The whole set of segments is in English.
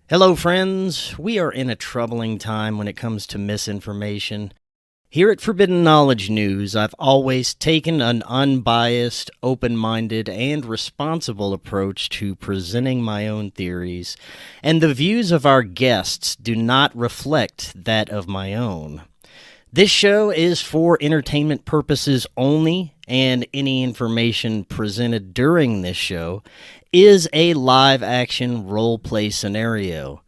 Hello, friends. We are in a troubling time when it comes to misinformation. Here at Forbidden Knowledge News, I've always taken an unbiased, open-minded, and responsible approach to presenting my own theories, and the views of our guests do not reflect that of my own. This show is for entertainment purposes only, and any information presented during this show is a live-action role-play scenario.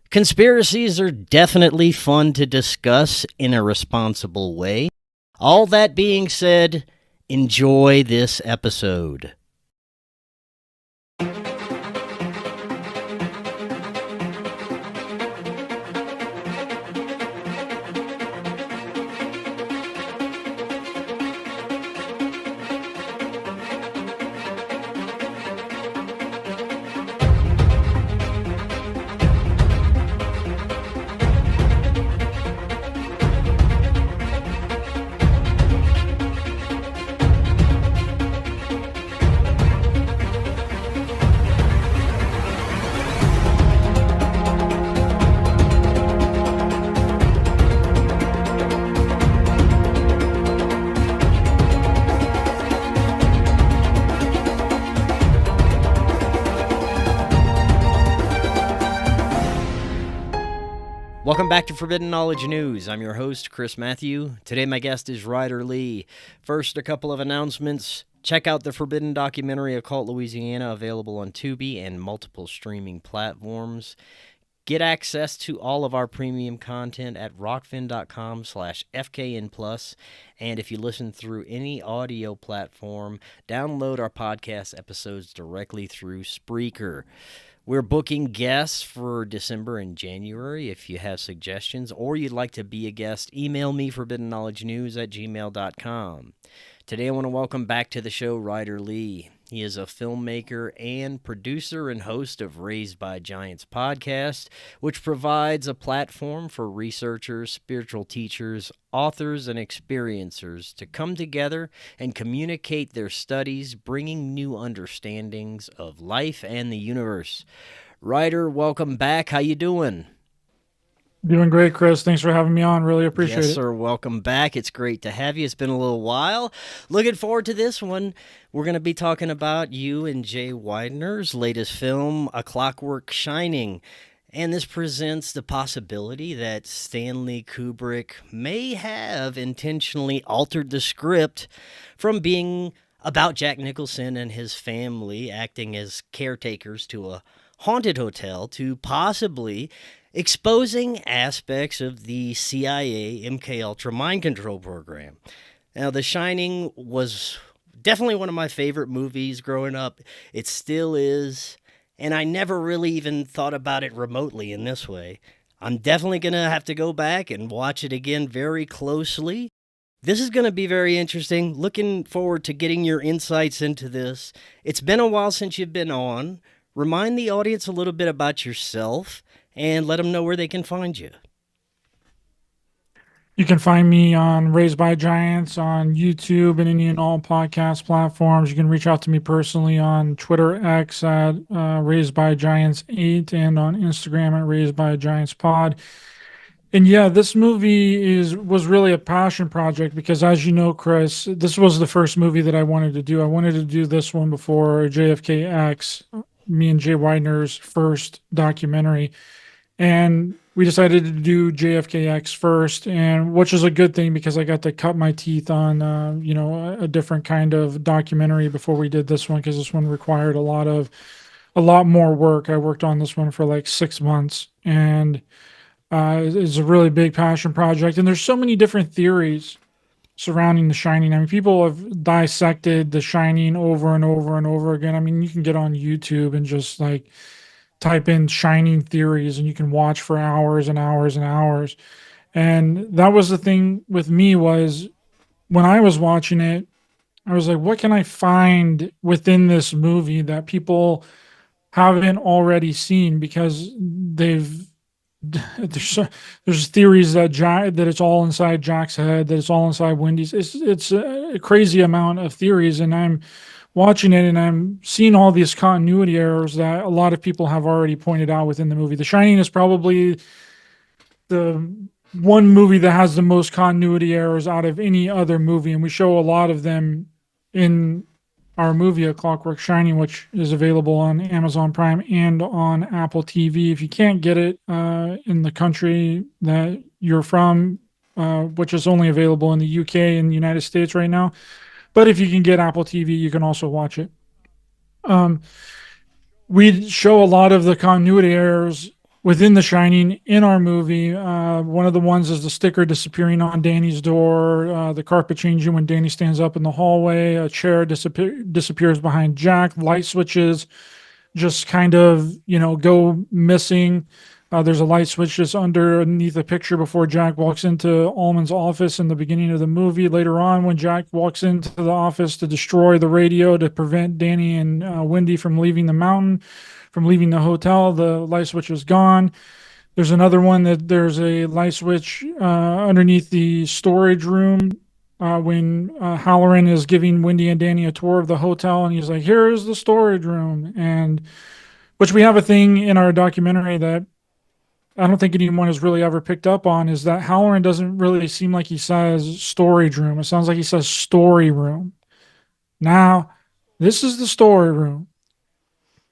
Conspiracies are definitely fun to discuss in a responsible way. All that being said, enjoy this episode. Welcome back to Forbidden Knowledge News. I'm your host, Chris Matthew. Today my guest is Ryder Lee. First, a couple of announcements. Check out the Forbidden documentary Occult Louisiana, available on Tubi and multiple streaming platforms. Get access to all of our premium content at Rokfin.com/FKN+. And if you listen through any audio platform, download our podcast episodes directly through Spreaker. We're booking guests for December and January. If you have suggestions or you'd like to be a guest, email me forbiddenknowledgenews@gmail.com. Today I want to welcome back to the show Ryder Lee. He is a filmmaker and producer and host of Raised by Giants podcast, which provides a platform for researchers, spiritual teachers, authors, and experiencers to come together and communicate their studies, bringing new understandings of life and the universe. Ryder, welcome back. How you doing? Doing great, Chris. Thanks for having me on. Really appreciate it. Yes, sir. Welcome back. It's great to have you. It's been a little while. Looking forward to this one. We're going to be talking about you and Jay Weidner's latest film, A Clockwork Shining. And this presents the possibility that Stanley Kubrick may have intentionally altered the script from being about Jack Nicholson and his family acting as caretakers to a haunted hotel to possibly exposing aspects of the CIA MKUltra mind control program. Now, The Shining was definitely one of my favorite movies growing up. It still is, and I never really even thought about it remotely in this way. I'm definitely going to have to go back and watch it again very closely. This is going to be very interesting. Looking forward to getting your insights into this. It's been a while since you've been on. Remind the audience a little bit about yourself and let them know where they can find you. You can find me on Raised by Giants on YouTube and any and all podcast platforms. You can reach out to me personally on Twitter X at Raised by Giants 8 and on Instagram at Raised by Giants Pod. And yeah, this movie was really a passion project because, as you know, Chris, this was the first movie that I wanted to do. I wanted to do this one before JFK X, me and Jay Weidner's first documentary. And we decided to do JFKX first, and which is a good thing because I got to cut my teeth on, a different kind of documentary before we did this one, because this one required a lot more work. I worked on this one for like 6 months, and it's a really big passion project. And there's so many different theories surrounding The Shining. I mean, people have dissected The Shining over and over and over again. I mean, you can get on YouTube and just like type in Shining theories and you can watch for hours and hours and hours. And that was the thing with me, was when I was watching it, I was like, what can I find within this movie that people haven't already seen? Because there's theories that that it's all inside Jack's head, that it's all inside Wendy's. It's a crazy amount of theories, and I'm watching it and I'm seeing all these continuity errors that a lot of people have already pointed out within the movie. The Shining is probably the one movie that has the most continuity errors out of any other movie, and we show a lot of them in our movie, A Clockwork Shining, which is available on Amazon Prime and on Apple TV. If you can't get it in the country that you're from, which is only available in the UK and the United States right now, but if you can get Apple TV, you can also watch it. We show a lot of the continuity errors within The Shining in our movie. One of the ones is the sticker disappearing on Danny's door, the carpet changing when Danny stands up in the hallway, a chair disappears behind Jack, light switches just kind of, go missing. There's a light switch just underneath a picture before Jack walks into Allman's office in the beginning of the movie. Later on, when Jack walks into the office to destroy the radio to prevent Danny and Wendy from leaving the mountain, from leaving the hotel, the light switch is gone. There's another one that there's a light switch underneath the storage room when Halloran is giving Wendy and Danny a tour of the hotel, and he's like, "Here's the storage room," and which we have a thing in our documentary that I don't think anyone has really ever picked up on, is that Halloran doesn't really seem like he says storage room. It sounds like he says story room. Now, this is the story room.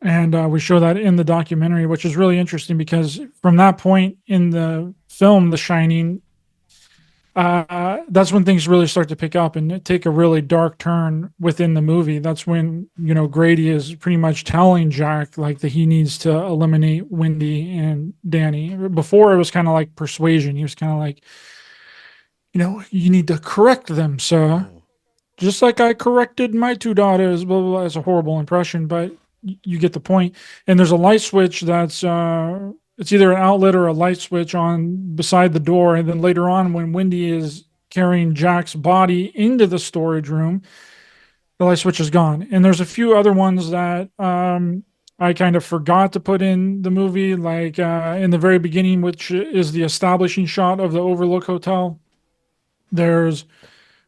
And we show that in the documentary, which is really interesting because from that point in the film, The Shining, that's when things really start to pick up and take a really dark turn within the movie. That's when, Grady is pretty much telling Jack like that he needs to eliminate Wendy and Danny. Before it was kind of like persuasion. He was kind of like, you need to correct them, sir. Just like I corrected my two daughters, blah, blah, blah. It's a horrible impression, but you get the point. And there's a light switch that's it's either an outlet or a light switch on beside the door. And then later on, when Wendy is carrying Jack's body into the storage room, the light switch is gone. And there's a few other ones that I kind of forgot to put in the movie, like in the very beginning, which is the establishing shot of the Overlook Hotel. There's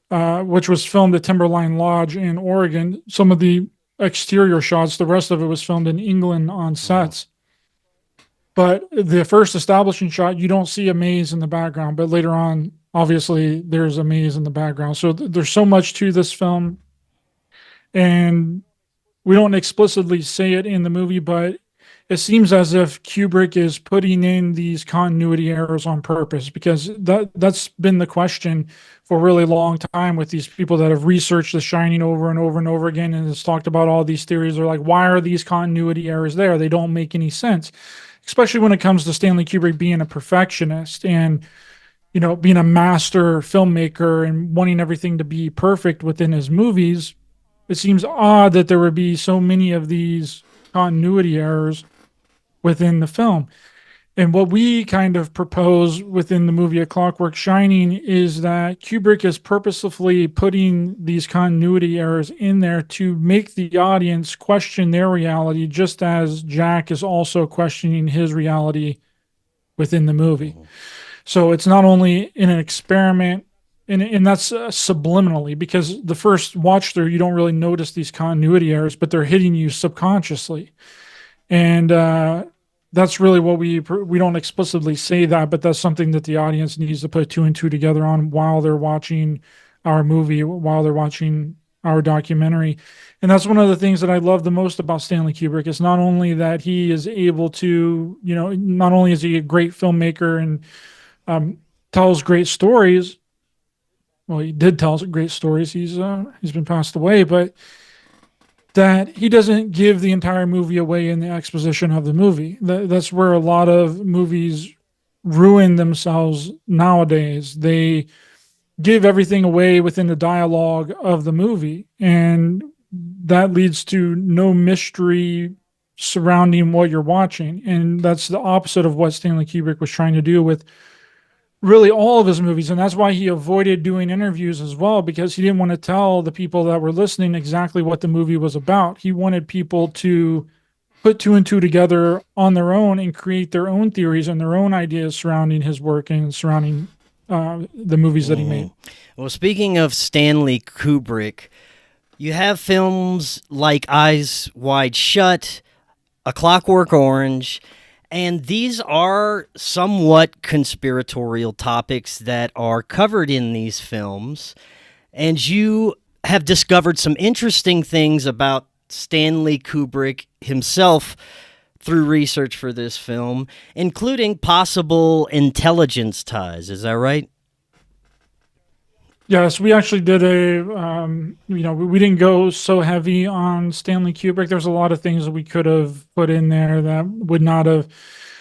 which was filmed at Timberline Lodge in Oregon. Some of the exterior shots, the rest of it was filmed in England on sets. But the first establishing shot, you don't see a maze in the background, but later on, obviously, there's a maze in the background. So there's so much to this film, and we don't explicitly say it in the movie, but it seems as if Kubrick is putting in these continuity errors on purpose, because that's been the question for a really long time with these people that have researched The Shining over and over and over again and has talked about all these theories. They're like, why are these continuity errors there? They don't make any sense, especially when it comes to Stanley Kubrick being a perfectionist and, being a master filmmaker and wanting everything to be perfect within his movies. It seems odd that there would be so many of these continuity errors within the film. And what we kind of propose within the movie A Clockwork Shining is that Kubrick is purposefully putting these continuity errors in there to make the audience question their reality, just as Jack is also questioning his reality within the movie. So it's not only in an experiment, and that's subliminally, because the first watch through, you don't really notice these continuity errors, but they're hitting you subconsciously. And that's really what we don't explicitly say that, but that's something that the audience needs to put two and two together on while they're watching our movie, while they're watching our documentary. And that's one of the things that I love the most about Stanley Kubrick, is not only that he is able to, not only is he a great filmmaker and tells great stories. Well, he did tell great stories. He's been passed away, but that he doesn't give the entire movie away in the exposition of the movie. That's where a lot of movies ruin themselves nowadays. They give everything away within the dialogue of the movie, and that leads to no mystery surrounding what you're watching. And that's the opposite of what Stanley Kubrick was trying to do with really all of his movies. And that's why he avoided doing interviews as well, because he didn't want to tell the people that were listening exactly what the movie was about. He wanted people to put two and two together on their own and create their own theories and their own ideas surrounding his work and surrounding the movies that he made. Well, speaking of Stanley Kubrick, You have films like Eyes Wide Shut, A Clockwork Orange, and these are somewhat conspiratorial topics that are covered in these films. And you have discovered some interesting things about Stanley Kubrick himself through research for this film, including possible intelligence ties. Is that right? Yes, we actually did we didn't go so heavy on Stanley Kubrick. There's a lot of things that we could have put in there that would not have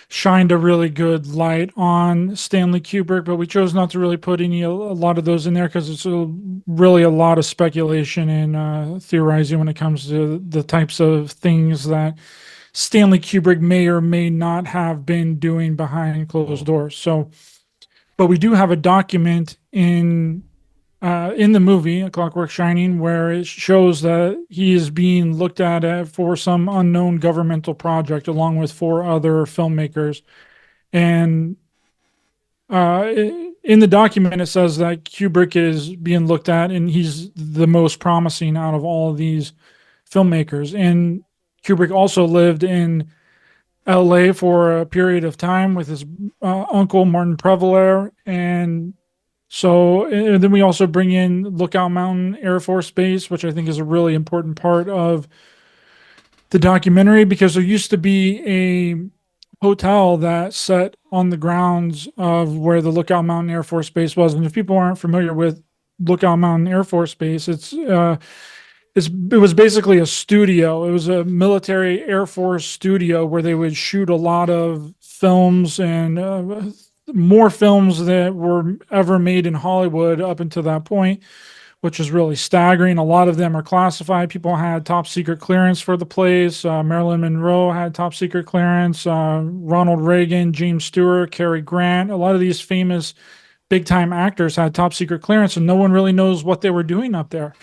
shined a really good light on Stanley Kubrick, but we chose not to really put a lot of those in there because it's really a lot of speculation and theorizing when it comes to the types of things that Stanley Kubrick may or may not have been doing behind closed doors. So, but we do have a document in the movie A Clockwork Shining where it shows that he is being looked at for some unknown governmental project along with four other filmmakers. And in the document, it says that Kubrick is being looked at and he's the most promising out of all of these filmmakers. And Kubrick also lived in LA for a period of time with his uncle Martin Prevelaire. And then we also bring in Lookout Mountain Air Force Base, which I think is a really important part of the documentary because there used to be a hotel that set on the grounds of where the Lookout Mountain Air Force Base was. And if people aren't familiar with Lookout Mountain Air Force Base, it was basically a studio. It was a military Air Force studio where they would shoot a lot of films and more films that were ever made in Hollywood up until that point, which is really staggering. A lot of them are classified. People had top secret clearance for the place. Marilyn Monroe had top secret clearance. Ronald Reagan, James Stewart, Cary Grant. A lot of these famous big time actors had top secret clearance, and no one really knows what they were doing up there.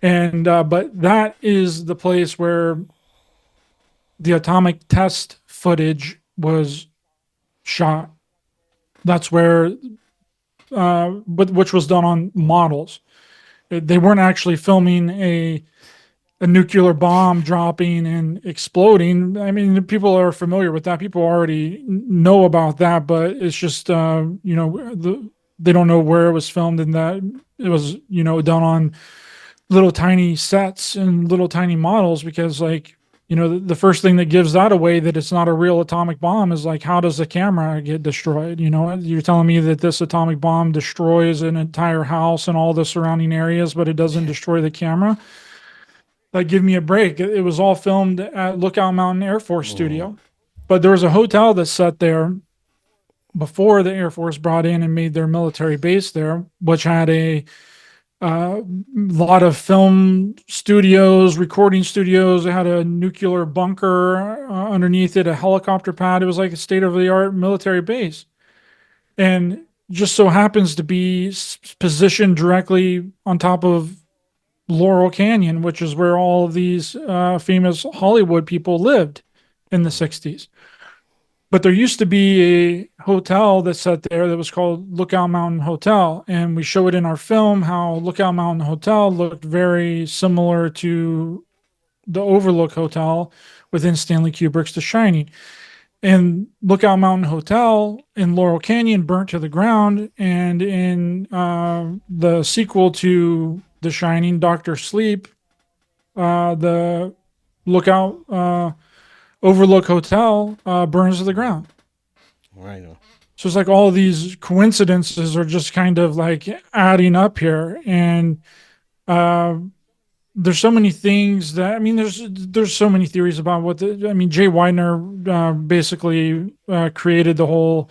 And but that is the place where the atomic test footage was shot. That's where, which was done on models. They weren't actually filming a nuclear bomb dropping and exploding. I mean, people are familiar with that. People already know about that, but it's just, they don't know where it was filmed and that it was, done on little tiny sets and little tiny models because the first thing that gives that away that it's not a real atomic bomb is how does the camera get destroyed? You're telling me that this atomic bomb destroys an entire house and all the surrounding areas, but it doesn't destroy the camera? Give me a break. It was all filmed at Lookout Mountain Air Force Studio. But there was a hotel that sat there before the Air Force brought in and made their military base there, which had a lot of film studios, recording studios. It had a nuclear bunker underneath it, a helicopter pad. It was like a state-of-the-art military base. And just so happens to be positioned directly on top of Laurel Canyon, which is where all of these famous Hollywood people lived in the 60s. But there used to be a hotel that sat there that was called Lookout Mountain Hotel. And we show it in our film how Lookout Mountain Hotel looked very similar to the Overlook Hotel within Stanley Kubrick's The Shining. And Lookout Mountain Hotel in Laurel Canyon burnt to the ground. And in the sequel to The Shining, Doctor Sleep, the Lookout Overlook Hotel burns to the ground. Right. So it's all of these coincidences are just kind of adding up here. And there's so many things there's so many theories about Jay Widener basically created the whole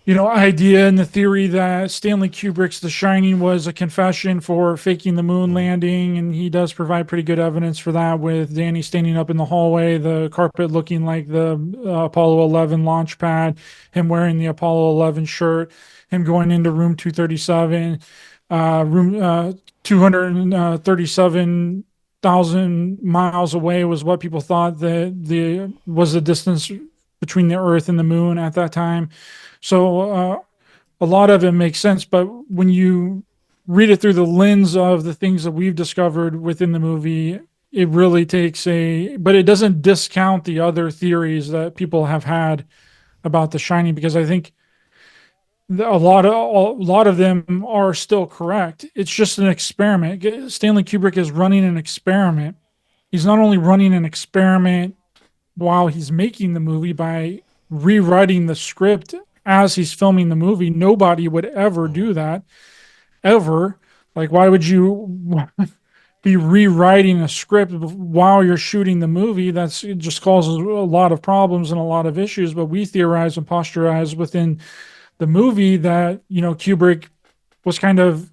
idea and the theory that Stanley Kubrick's The Shining was a confession for faking the moon landing, and he does provide pretty good evidence for that with Danny standing up in the hallway, the carpet looking like the Apollo 11 launch pad, him wearing the Apollo 11 shirt, him going into room 237, room 237,000 miles away was what people thought that was the distance between the Earth and the moon at that time. So a lot of it makes sense, but when you read it through the lens of the things that we've discovered within the movie, it really takes but it doesn't discount the other theories that people have had about The Shining, because I think a lot of them are still correct. It's just an experiment. Stanley Kubrick is running an experiment. He's not only running an experiment while he's making the movie by rewriting the script as he's filming the movie. Nobody would ever do that, ever. Like, why would you be rewriting a script while you're shooting the movie? It just causes a lot of problems and a lot of issues. But we theorize and posturize within the movie that, Kubrick was kind of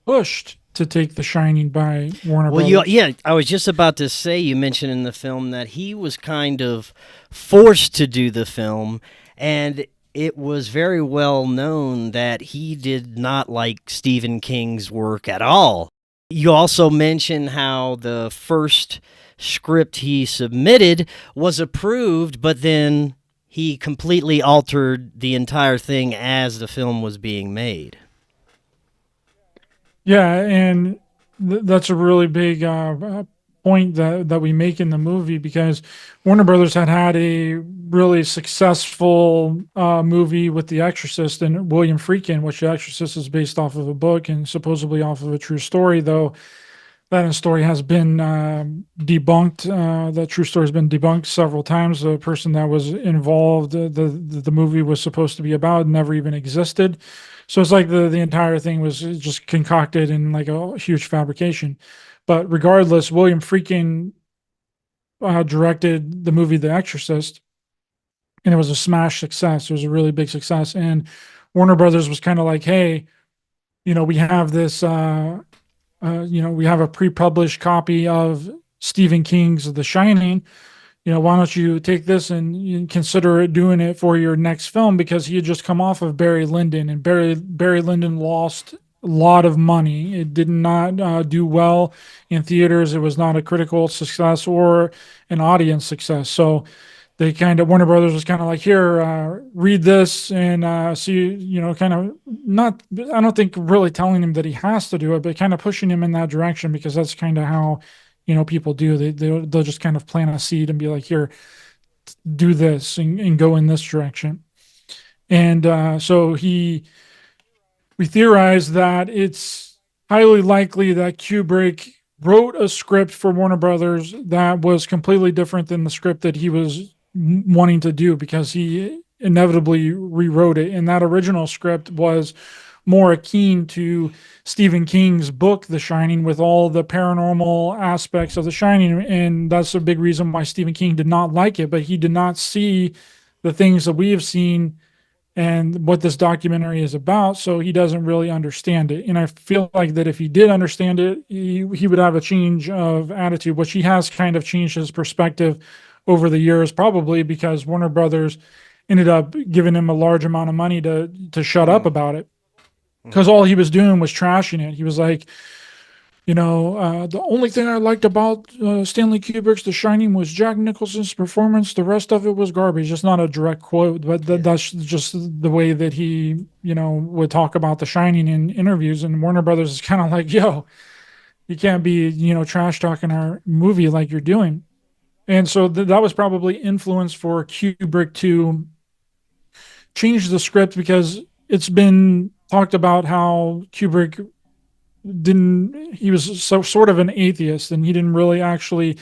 pushed to take The Shining by Warner Well, Brothers. yeah, I was just about to say, you mentioned in the film that he was kind of forced to do the film, and it was very well known that he did not like Stephen King's work at all. You also mentioned how the first script he submitted was approved, but then he completely altered the entire thing as the film was being made. Yeah, and that's a really big point that we make in the movie, because Warner Brothers had a really successful movie with The Exorcist and William Friedkin, which The Exorcist is based off of a book and supposedly off of a true story, though that story has been debunked. That true story has been debunked several times. The person that was involved, the movie was supposed to be about, never even existed. So it's like the entire thing was just concocted in like a huge fabrication. But regardless, William Friedkin directed the movie The Exorcist, and it was a smash success. It was a really big success, and Warner Brothers was kind of like, "Hey, we have this." We have a pre-published copy of Stephen King's The Shining. Why don't you take this and you consider doing it for your next film? Because he had just come off of Barry Lyndon, and Barry Lyndon lost a lot of money. It did not do well in theaters. It was not a critical success or an audience success. So Warner Brothers was kind of like, here, read this and see, kind of not, I don't think really telling him that he has to do it, but kind of pushing him in that direction, because that's kind of how, people do. They'll just kind of plant a seed and be like, here, do this and go in this direction. And so we theorize that it's highly likely that Kubrick wrote a script for Warner Brothers that was completely different than the script that he was wanting to do, because he inevitably rewrote it. And that original script was more akin to Stephen King's book, The Shining, with all the paranormal aspects of The Shining. And that's a big reason why Stephen King did not like it, but he did not see the things that we have seen and what this documentary is about, so he doesn't really understand it. And I feel like that if he did understand it, he would have a change of attitude, which he has kind of changed his perspective over the years, probably because Warner Brothers ended up giving him a large amount of money to shut up about it, because all he was doing was trashing it. He was like, the only thing I liked about Stanley Kubrick's The Shining was Jack Nicholson's performance. The rest of it was garbage. It's not a direct quote, but that's just the way that he, would talk about The Shining in interviews. And Warner Brothers is kind of like, yo, you can't be, trash talking our movie like you're doing. And so that was probably influence for Kubrick to change the script, because it's been talked about how Kubrick he was sort of an atheist, and he didn't really actually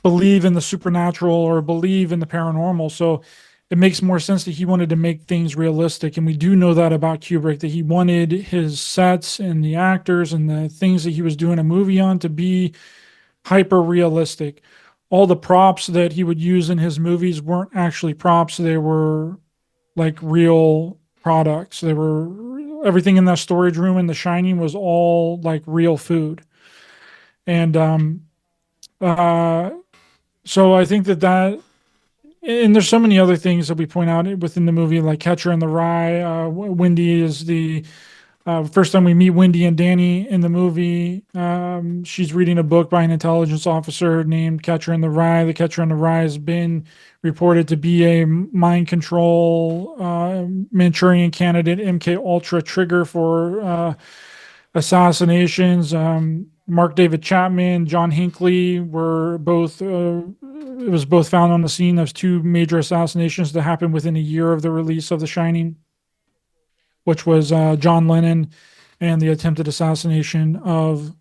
believe in the supernatural or believe in the paranormal. So it makes more sense that he wanted to make things realistic. And we do know that about Kubrick, that he wanted his sets and the actors and the things that he was doing a movie on to be hyper realistic. All the props that he would use in his movies weren't actually props. They were like real products. They were everything in that storage room in The Shining was all like real food. And so I think that and there's so many other things that we point out within the movie, like Catcher in the Rye. Wendy is the first time we meet Wendy and Danny in the movie. She's reading a book by an intelligence officer named Catcher in the Rye. The Catcher in the Rye has been reported to be a mind control Manchurian candidate, MK Ultra trigger for assassinations. Mark David Chapman, John Hinckley were both. It was both found on the scene of two major assassinations that happened within a year of the release of The Shining, which was John Lennon and the attempted assassination of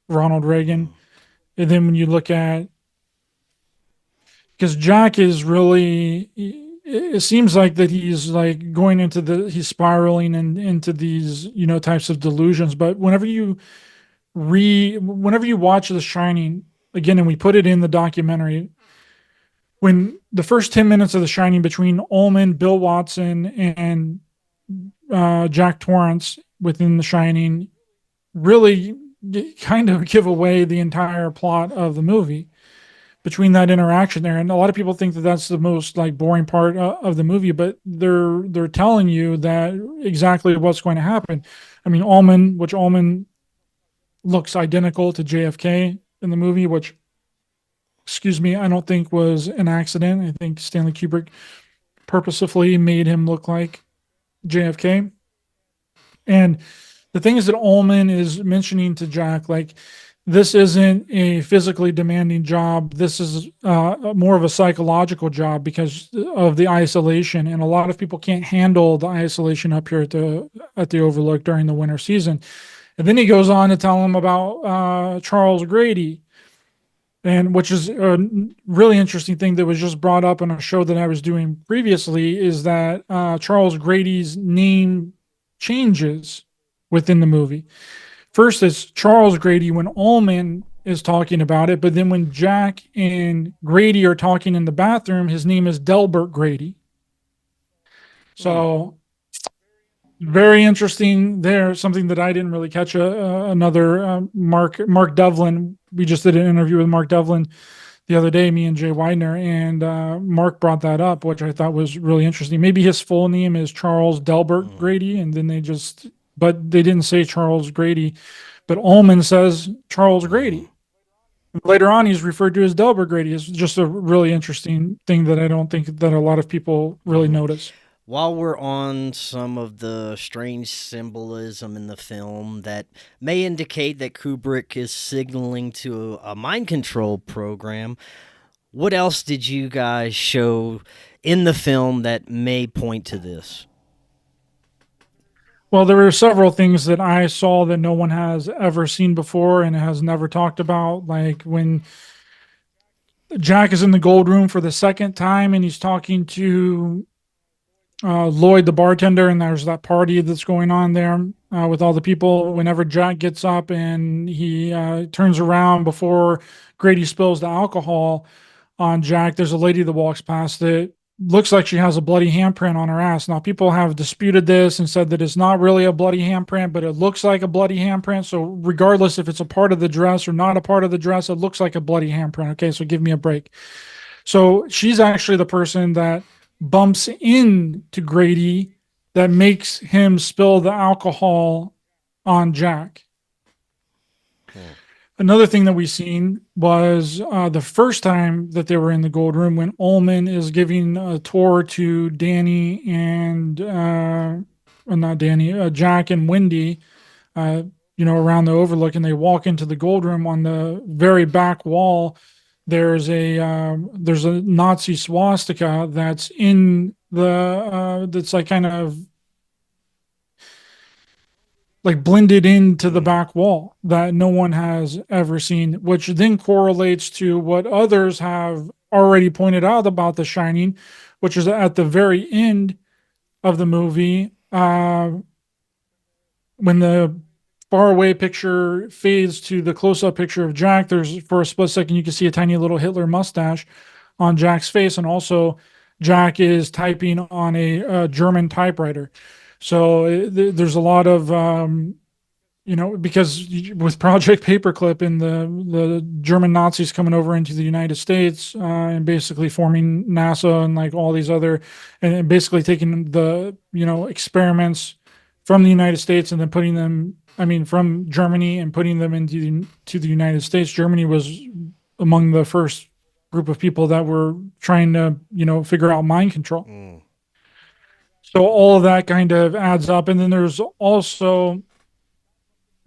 Ronald Reagan. And then when you look at, because Jack is really, it seems like that he's like going into he's spiraling into these, types of delusions. But whenever you watch The Shining again, and we put it in the documentary, when the first 10 minutes of The Shining between Ullman, Bill Watson, and Jack Torrance within The Shining really kind of give away the entire plot of the movie between that interaction there. And a lot of people think that that's the most like boring part of the movie, but they're telling you that exactly what's going to happen. I mean, Ullman looks identical to JFK in the movie, which, excuse me, I don't think was an accident. I think Stanley Kubrick purposefully made him look like JFK. And the thing is that Ullman is mentioning to Jack, like, this isn't a physically demanding job. This is more of a psychological job because of the isolation. And a lot of people can't handle the isolation up here at the Overlook during the winter season. And then he goes on to tell him about Charles Grady, and which is a really interesting thing that was just brought up on a show that I was doing previously, is that Charles Grady's name changes within the movie. First, it's Charles Grady when Ullman is talking about it, but then when Jack and Grady are talking in the bathroom, his name is Delbert Grady. So very interesting there. Something that I didn't really catch. Another Mark Devlin. We just did an interview with Mark Devlin the other day, me and Jay Widener, and Mark brought that up, which I thought was really interesting. Maybe his full name is Charles Delbert Grady, and then but they didn't say Charles Grady, but Ullman says Charles Grady. Later on, he's referred to as Delbert Grady. It's just a really interesting thing that I don't think that a lot of people really notice. While we're on some of the strange symbolism in the film that may indicate that Kubrick is signaling to a mind control program, what else did you guys show in the film that may point to this? Well, there were several things that I saw that no one has ever seen before and has never talked about. Like when Jack is in the gold room for the second time and he's talking to Lloyd, the bartender, and there's that party that's going on there with all the people. Whenever Jack gets up and he turns around before Grady spills the alcohol on Jack, there's a lady that walks past that looks like she has a bloody handprint on her ass. Now, people have disputed this and said that it's not really a bloody handprint, but it looks like a bloody handprint. So regardless if it's a part of the dress or not a part of the dress, it looks like a bloody handprint. Okay, so give me a break. So she's actually the person that bumps into Grady that makes him spill the alcohol on Jack. Another thing that we seen was the first time that they were in the gold room when Ullman is giving a tour to Danny and not Danny, Jack and Wendy, around the Overlook, and they walk into the gold room. On the very back wall, there's a Nazi swastika that's in that's like kind of like blended into the back wall that no one has ever seen, which then correlates to what others have already pointed out about The Shining, which is at the very end of the movie, when the far away picture fades to the close-up picture of Jack, there's for a split second you can see a tiny little Hitler mustache on Jack's face, and also Jack is typing on a German typewriter. So there's a lot of, because with Project Paperclip and the German Nazis coming over into the United States and basically forming NASA and like all these other, and basically taking the, experiments from the United States and then putting them, from Germany and putting them into the United States. Germany was among the first group of people that were trying to, figure out mind control. So all of that kind of adds up. And then there's also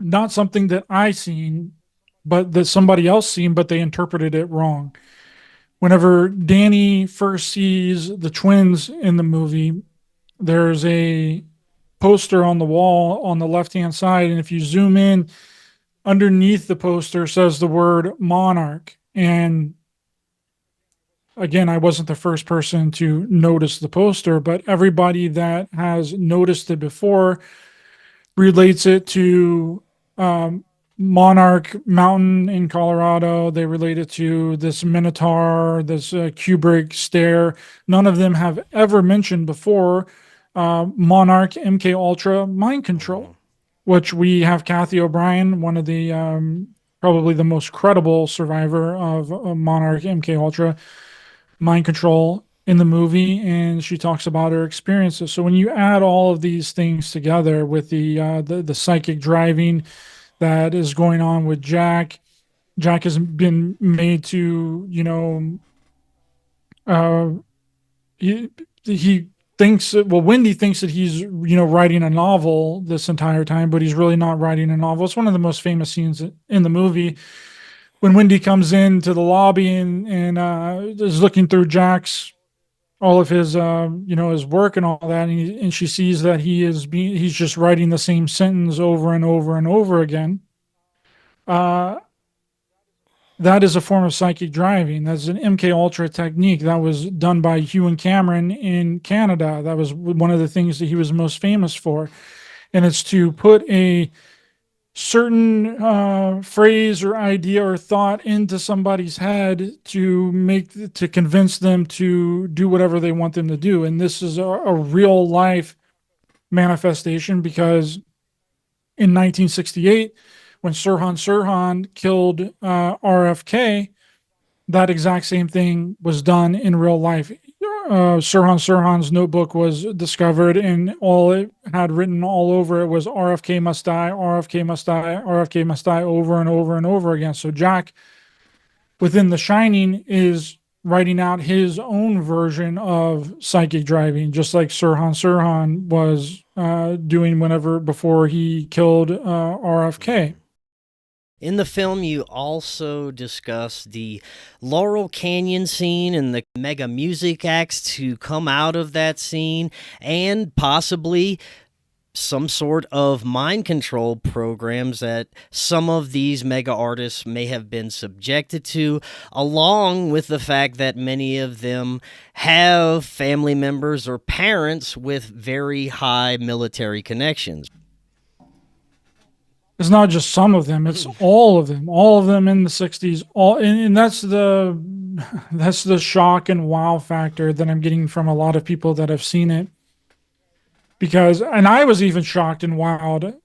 not something that I seen, but that somebody else seen, but they interpreted it wrong. Whenever Danny first sees the twins in the movie, there's a poster on the wall on the left hand side. And if you zoom in, underneath the poster says the word monarch. And again, I wasn't the first person to notice the poster, but everybody that has noticed it before relates it to Monarch Mountain in Colorado. They relate it to this Minotaur, this Kubrick stair. None of them have ever mentioned before Monarch MK Ultra mind control, which we have Kathy O'Brien, one of the probably the most credible survivor of Monarch MK Ultra mind control in the movie, and she talks about her experiences. So when you add all of these things together with the psychic driving that is going on with Jack has been made to, uh, he thinks well, Wendy thinks that he's, writing a novel this entire time, but he's really not writing a novel. It's one of the most famous scenes in the movie when Wendy comes into the lobby and is looking through Jack's all of his his work and all that, and she sees that he's just writing the same sentence over and over and over again. Uh, that is a form of psychic driving. That's an MK Ultra technique that was done by Hugh and Cameron in Canada. That was one of the things that he was most famous for, and it's to put a certain phrase or idea or thought into somebody's head to convince them to do whatever they want them to do. And this is a real life manifestation, because in 1968, when Sirhan killed RFK, that exact same thing was done in real life. Sirhan's notebook was discovered, and all it had written all over it was RFK must die, RFK must die, RFK must die, over and over and over again. So Jack, within The Shining, is writing out his own version of psychic driving, just like Sirhan was doing whenever before he killed RFK. In the film, you also discuss the Laurel Canyon scene and the mega music acts to come out of that scene, and possibly some sort of mind control programs that some of these mega artists may have been subjected to, along with the fact that many of them have family members or parents with very high military connections. It's not just some of them; it's all of them in the '60s. And that's the shock and wow factor that I'm getting from a lot of people that have seen it. Because, and I was even shocked and wowed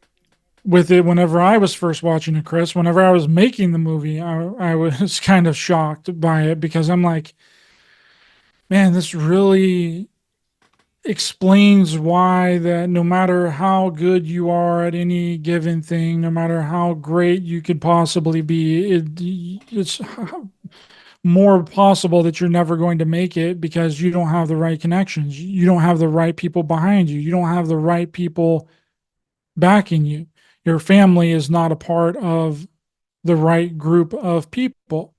with it whenever I was first watching it, Chris. Whenever I was making the movie, I was kind of shocked by it, because I'm like, man, this really explains why that no matter how good you are at any given thing, no matter how great you could possibly be, it's more possible that you're never going to make it, because you don't have the right connections. You don't have the right people behind you. You don't have the right people backing you. Your family is not a part of the right group of people.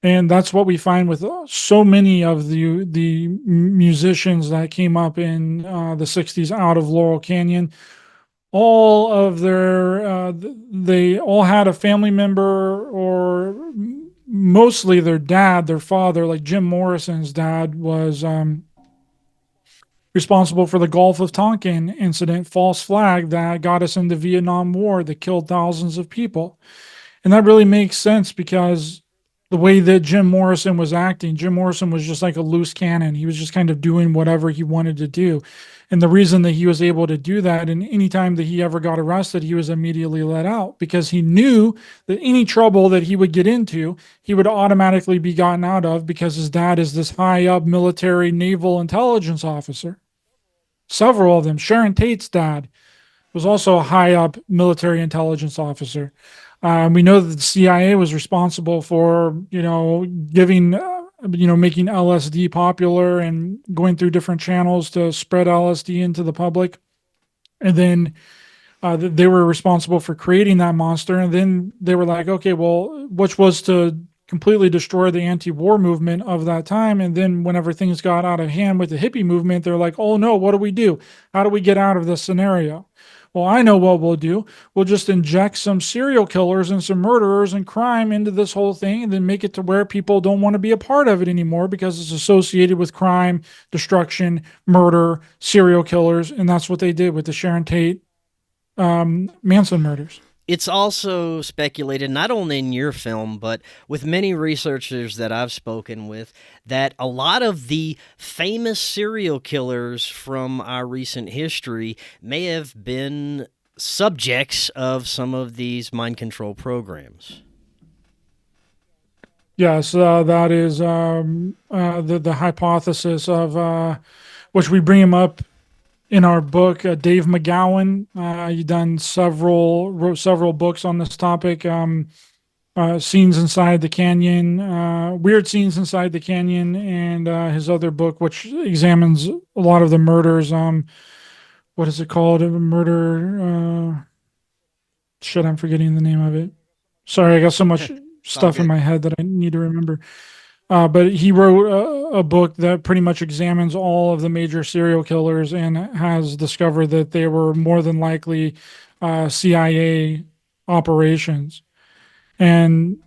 And that's what we find with so many of the musicians that came up in the '60s out of Laurel Canyon. All of they all had a family member, or mostly their dad, their father. Like Jim Morrison's dad was responsible for the Gulf of Tonkin incident, false flag that got us into Vietnam War, that killed thousands of people. And that really makes sense, because the way that Jim Morrison was acting, Jim Morrison was just like a loose cannon. He was just kind of doing whatever he wanted to do. And the reason that he was able to do that, and any time that he ever got arrested, he was immediately let out, because he knew that any trouble that he would get into, he would automatically be gotten out of, because his dad is this high up military naval intelligence officer. Several of them. Sharon Tate's dad was also a high up military intelligence officer. We know that the CIA was responsible for, giving, making LSD popular and going through different channels to spread LSD into the public. And then they were responsible for creating that monster. And then they were like, okay, well, which was to completely destroy the anti-war movement of that time. And then whenever things got out of hand with the hippie movement, they're like, oh no, what do we do? How do we get out of this scenario? Well, I know what we'll do. We'll just inject some serial killers and some murderers and crime into this whole thing and then make it to where people don't want to be a part of it anymore because it's associated with crime, destruction, murder, serial killers. And that's what they did with the Sharon Tate Manson murders. It's also speculated, not only in your film, but with many researchers that I've spoken with, that a lot of the famous serial killers from our recent history may have been subjects of some of these mind control programs. Yes, that is the hypothesis of which we bring him up in our book. Dave McGowan, he done wrote several books on this topic. Scenes Inside the Canyon, Weird Scenes Inside the Canyon, and his other book, which examines a lot of the murders. What is it called? Shit, I'm forgetting the name of it. Sorry, I got so much stuff in my head that I need to remember. But he wrote a book that pretty much examines all of the major serial killers and has discovered that they were more than likely CIA operations. And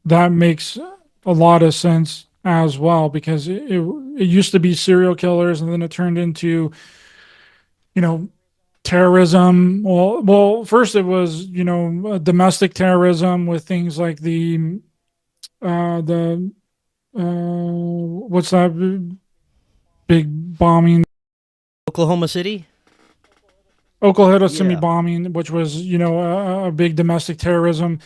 that makes a lot of sense as well because it used to be serial killers and then it turned into, you know, terrorism. First it was, domestic terrorism with things like the what's that big bombing? Oklahoma City? Oklahoma City Yeah. bombing, which was, a big domestic terrorism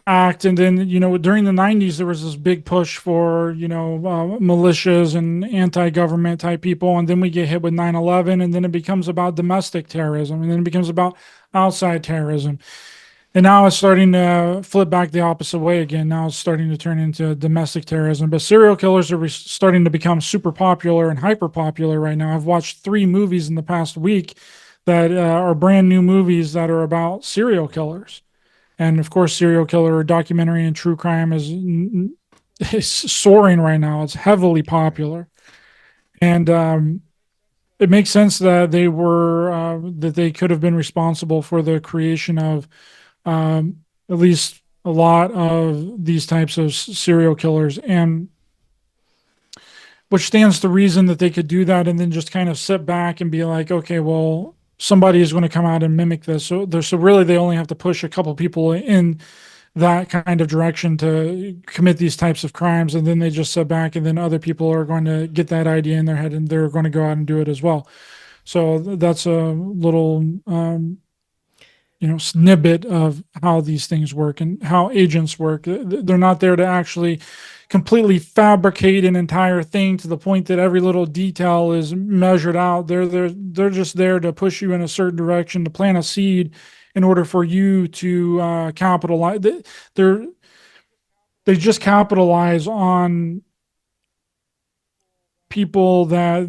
act. And then, during the 90s, there was this big push for, militias and anti-government type people. And then we get hit with 9/11, and then it becomes about domestic terrorism, and then it becomes about outside terrorism. And now it's starting to flip back the opposite way again. Now it's starting to turn into domestic terrorism. But serial killers are starting to become super popular and hyper popular right now. I've watched 3 movies in the past week that are brand new movies that are about serial killers. And of course, serial killer documentary and true crime is soaring right now. It's heavily popular, and it makes sense that they could have been responsible for the creation of at least a lot of these types of serial killers, and which stands to reason that they could do that and then just kind of sit back and be like, okay, well, somebody is going to come out and mimic this. So really, they only have to push a couple people in that kind of direction to commit these types of crimes, and then they just sit back, and then other people are going to get that idea in their head, and they're going to go out and do it as well. So that's a little snippet of how these things work and how agents work. They're not there to actually completely fabricate an entire thing to the point that every little detail is measured out. They're just there to push you in a certain direction, to plant a seed in order for you to capitalize. They just capitalize on people that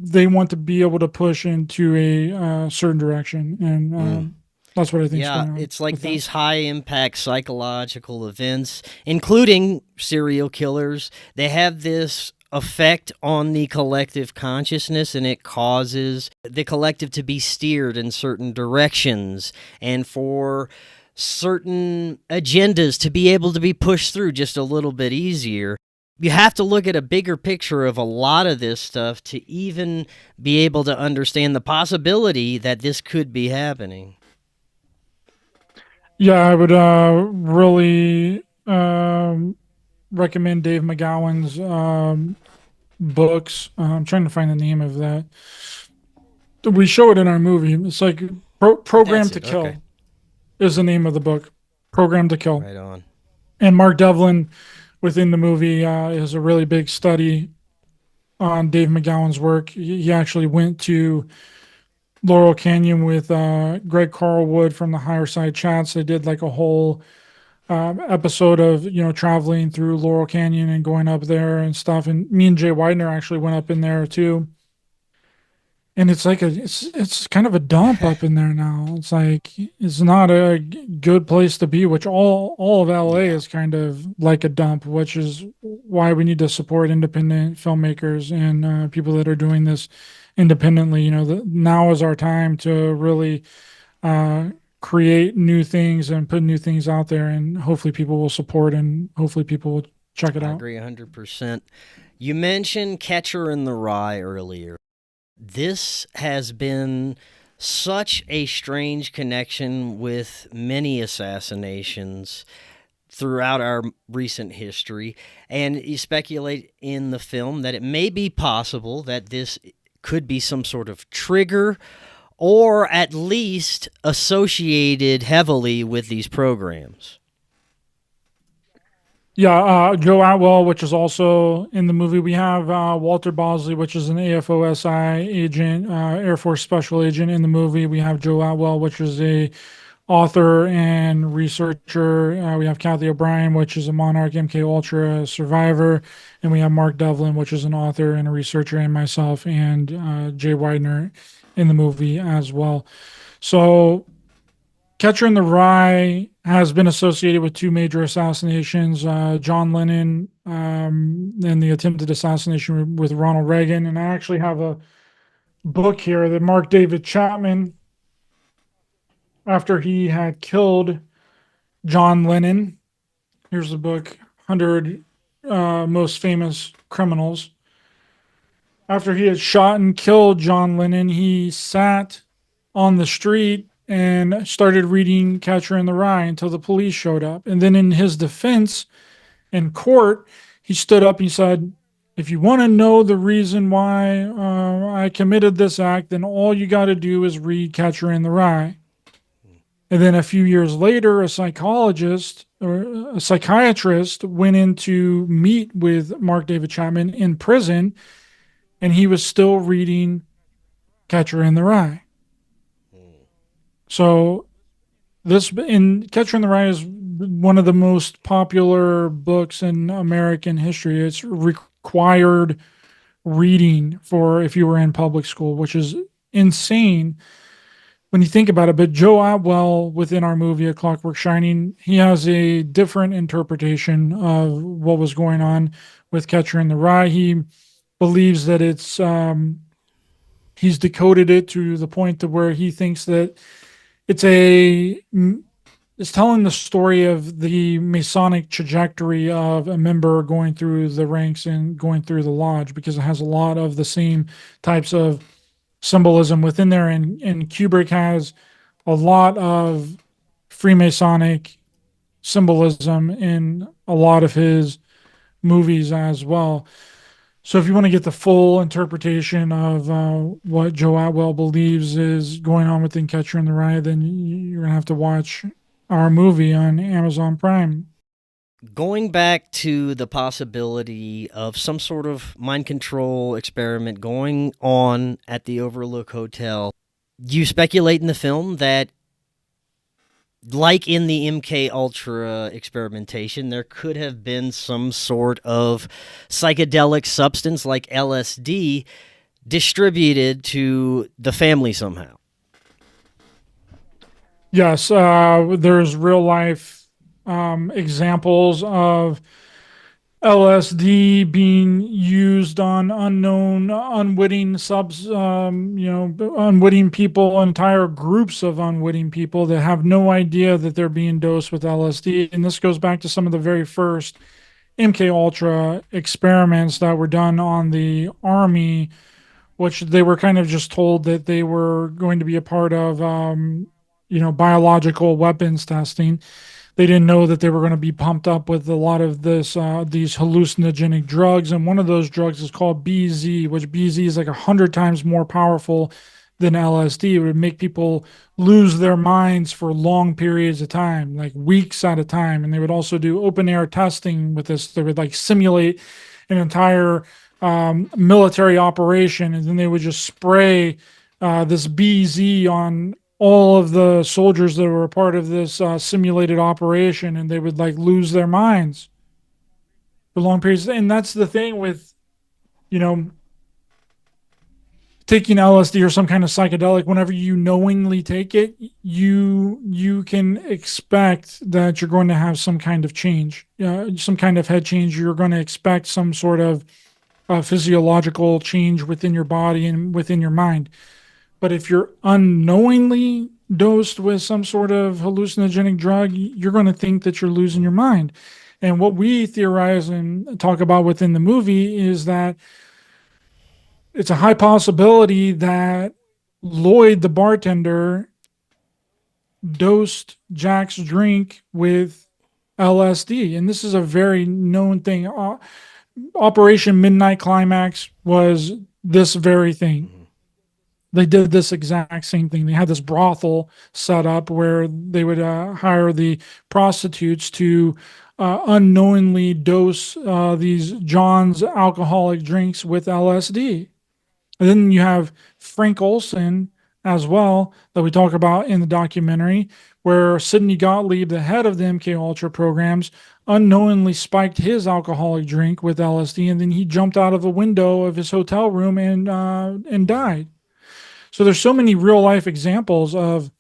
they want to be able to push into a certain direction, and that's what I think. Yeah, it's like these high impact psychological events, including serial killers, they have this effect on the collective consciousness, and it causes the collective to be steered in certain directions and for certain agendas to be able to be pushed through just a little bit easier. You have to look at a bigger picture of a lot of this stuff to even be able to understand the possibility that this could be happening. Yeah, I would really recommend Dave McGowan's books. I'm trying to find the name of that. We show it in our movie. It's like Program to Kill okay. is the name of the book. Program to Kill. Right on. And Mark Devlin within the movie is a really big study on Dave McGowan's work. He actually went to Laurel Canyon with Greg Carlwood from the Higher Side Chats. They did like a whole episode of traveling through Laurel Canyon and going up there and stuff. And me and Jay Widener actually went up in there too. And it's like it's kind of a dump up in there now. It's like it's not a good place to be, which all of LA Yeah, is kind of like a dump, which is why we need to support independent filmmakers and people that are doing this independently. Now is our time to really uh, create new things and put new things out there, and hopefully people will support and hopefully people will check it I out. agree 100%. You mentioned Catcher in the Rye earlier. This has been such a strange connection with many assassinations throughout our recent history. And you speculate in the film that it may be possible that this could be some sort of trigger or at least associated heavily with these programs. Yeah, Joe Atwell, which is also in the movie. We have Walter Bosley, which is an AFOSI agent, Air Force special agent in the movie. We have Joe Atwell, which is a author and researcher. We have Kathy O'Brien, which is a Monarch MK Ultra survivor, and we have Mark Devlin, which is an author and a researcher, and myself and Jay Widener in the movie as well. So Catcher in the Rye has been associated with two major assassinations, John Lennon and the attempted assassination with Ronald Reagan. And I actually have a book here that Mark David Chapman, after he had killed John Lennon, here's the book, 100 Most Famous Criminals. After he had shot and killed John Lennon, he sat on the street and started reading Catcher in the Rye until the police showed up. And then in his defense in court, he stood up and he said, if you want to know the reason why I committed this act, then all you got to do is read Catcher in the Rye. And then a few years later, a psychologist or a psychiatrist went in to meet with Mark David Chapman in prison, and he was still reading Catcher in the Rye. So this in Catcher in the Rye is one of the most popular books in American history. It's required reading for if you were in public school, which is insane when you think about it. But Joe Atwell within our movie, A Clockwork Shining, he has a different interpretation of what was going on with Catcher in the Rye. He believes that he's decoded it to the point to where he thinks that it's a it's telling the story of the Masonic trajectory of a member going through the ranks and going through the lodge, because it has a lot of the same types of symbolism within there. And Kubrick has a lot of Freemasonic symbolism in a lot of his movies as well. So if you want to get the full interpretation of what Joe Atwell believes is going on within Catcher in the Rye, then you're gonna have to watch our movie on Amazon Prime. Going back to the possibility of some sort of mind control experiment going on at the Overlook Hotel, you speculate in the film that, like in the MK Ultra experimentation, there could have been some sort of psychedelic substance like LSD distributed to the family somehow. Yes, there's real life examples of LSD being used on unknown, unwitting unwitting people, entire groups of unwitting people that have no idea that they're being dosed with LSD. And this goes back to some of the very first MK Ultra experiments that were done on the Army, which they were kind of just told that they were going to be a part of, biological weapons testing. They didn't know that they were going to be pumped up with a lot of these hallucinogenic drugs, and one of those drugs is called BZ, which BZ is like 100 times more powerful than LSD. It would make people lose their minds for long periods of time, like weeks at a time. And they would also do open air testing with this. They would like simulate an entire military operation, and then they would just spray this BZ on all of the soldiers that were a part of this simulated operation, and they would like lose their minds for long periods. And that's the thing with, you know, taking LSD or some kind of psychedelic, whenever you knowingly take it, you can expect that you're going to have some kind of change, some kind of head change. You're going to expect some sort of physiological change within your body and within your mind. But if you're unknowingly dosed with some sort of hallucinogenic drug, you're going to think that you're losing your mind. And what we theorize and talk about within the movie is that it's a high possibility that Lloyd, the bartender, dosed Jack's drink with LSD. And this is a very known thing. Operation Midnight Climax was this very thing. They did this exact same thing. They had this brothel set up where they would hire the prostitutes to unknowingly dose these John's alcoholic drinks with LSD. And then you have Frank Olson as well, that we talk about in the documentary, where Sidney Gottlieb, the head of the MK Ultra programs, unknowingly spiked his alcoholic drink with LSD, and then he jumped out of the window of his hotel room and died. So there's so many real life examples of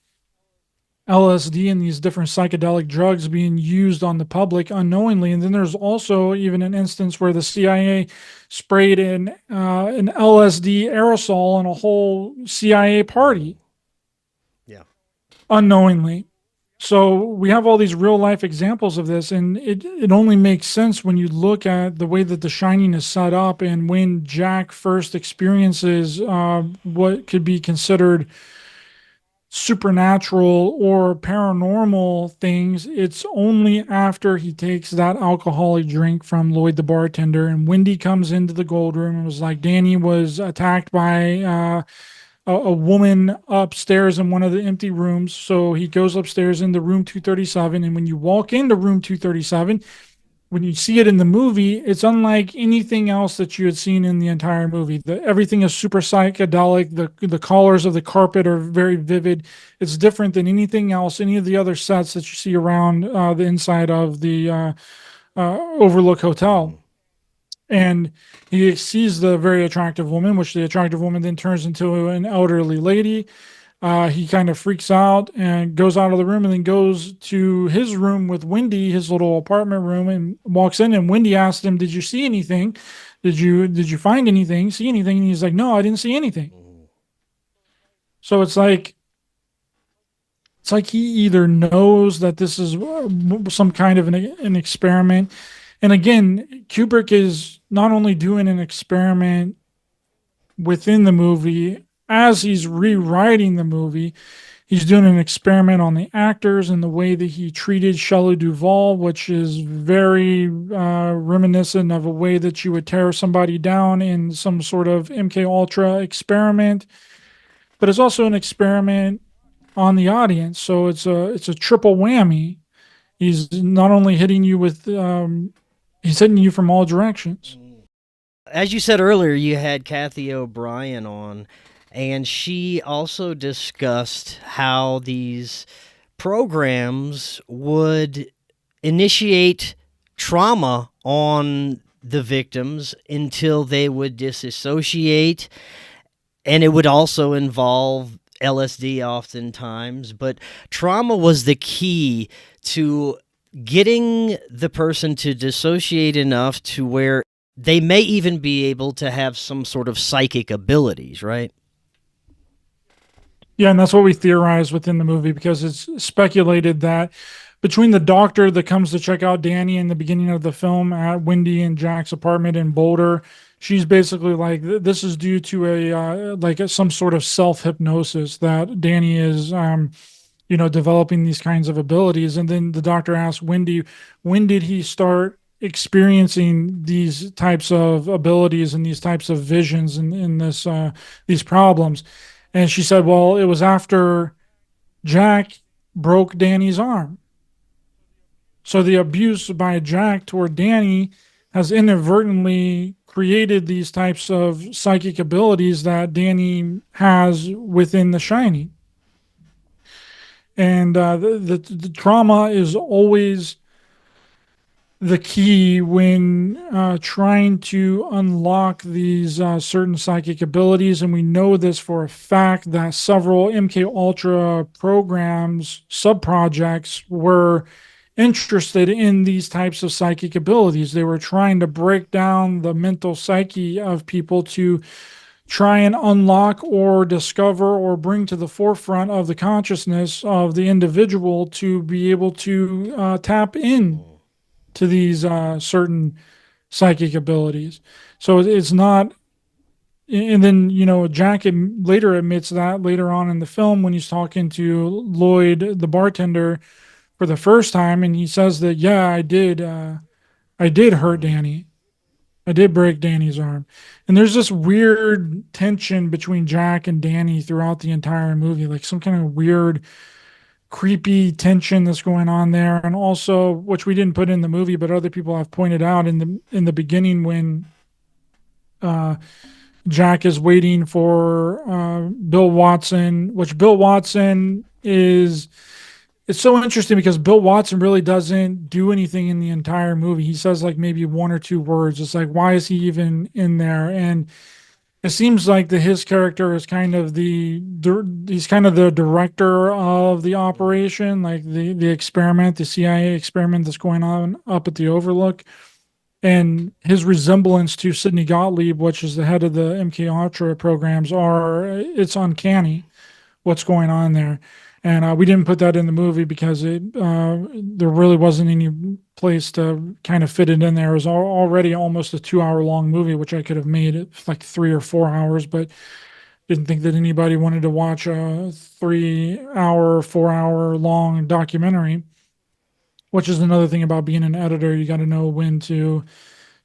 LSD and these different psychedelic drugs being used on the public unknowingly. And then there's also even an instance where the CIA sprayed an LSD aerosol on a whole CIA party. Yeah. Unknowingly. So we have all these real life examples of this, and it only makes sense when you look at the way that The Shining is set up, and when Jack first experiences what could be considered supernatural or paranormal things. It's only after he takes that alcoholic drink from Lloyd the bartender, and Wendy comes into the gold room and was like, Danny was attacked by a woman upstairs in one of the empty rooms. So he goes upstairs into room 237, and when you walk into room 237, when you see it in the movie, it's unlike anything else that you had seen in the entire movie. Everything is super psychedelic. The colors of the carpet are very vivid. It's different than anything else, any of the other sets that you see around the inside of the Overlook Hotel. And he sees the very attractive woman, which the attractive woman then turns into an elderly lady. He kind of freaks out and goes out of the room, and then goes to his room with Wendy, his little apartment room, and walks in. And Wendy asked him, "Did you see anything? Did you find anything? See anything?" And he's like, "No, I didn't see anything." So it's like he either knows that this is some kind of an experiment. And again, Kubrick is not only doing an experiment within the movie, as he's rewriting the movie, he's doing an experiment on the actors and the way that he treated Shelley Duvall, which is very reminiscent of a way that you would tear somebody down in some sort of MK Ultra experiment. But it's also an experiment on the audience, so it's a triple whammy. He's not only hitting you with he's hitting you from all directions. As you said earlier, you had Kathy O'Brien on, and she also discussed how these programs would initiate trauma on the victims until they would disassociate, and it would also involve LSD oftentimes, but trauma was the key to getting the person to dissociate enough to where they may even be able to have some sort of psychic abilities, right? Yeah, and that's what we theorize within the movie, because it's speculated that between the doctor that comes to check out Danny in the beginning of the film at Wendy and Jack's apartment in Boulder, she's basically like, this is due to some sort of self hypnosis that Danny is developing these kinds of abilities. And then the doctor asks Wendy, when did he start experiencing these types of abilities and these types of visions and in this these problems? And she said, well, it was after Jack broke Danny's arm. So the abuse by Jack toward Danny has inadvertently created these types of psychic abilities that Danny has within The Shining. And the trauma is always the key when trying to unlock these certain psychic abilities. And we know this for a fact that several MK Ultra programs, subprojects, were interested in these types of psychic abilities. They were trying to break down the mental psyche of people to try and unlock or discover or bring to the forefront of the consciousness of the individual to be able to tap in Mm. to these certain psychic abilities. So it's not, and then, Jack later admits that later on in the film when he's talking to Lloyd, the bartender, for the first time, and he says that, yeah, I did hurt Mm. Danny. I did break Danny's arm. And there's this weird tension between Jack and Danny throughout the entire movie, like some kind of weird, creepy tension that's going on there. And also, which we didn't put in the movie, but other people have pointed out in the beginning when uh, Jack is waiting for Bill Watson, which Bill Watson is. It's so interesting because Bill Watson really doesn't do anything in the entire movie. He says like maybe one or two words. It's like, why is he even in there? And it seems like his character is kind of he's kind of the director of the Mm. operation, like the experiment, the CIA experiment that's going on up at the Overlook. And his resemblance to Sidney Gottlieb, which is the head of the MK Ultra programs, it's uncanny what's going on there. And we didn't put that in the movie because there really wasn't any place to kind of fit it in there. It was already almost a 2 hour long movie, which I could have made it like 3 or 4 hours, but didn't think that anybody wanted to watch a 3 hour, 4 hour long documentary, which is another thing about being an editor. You got to know when to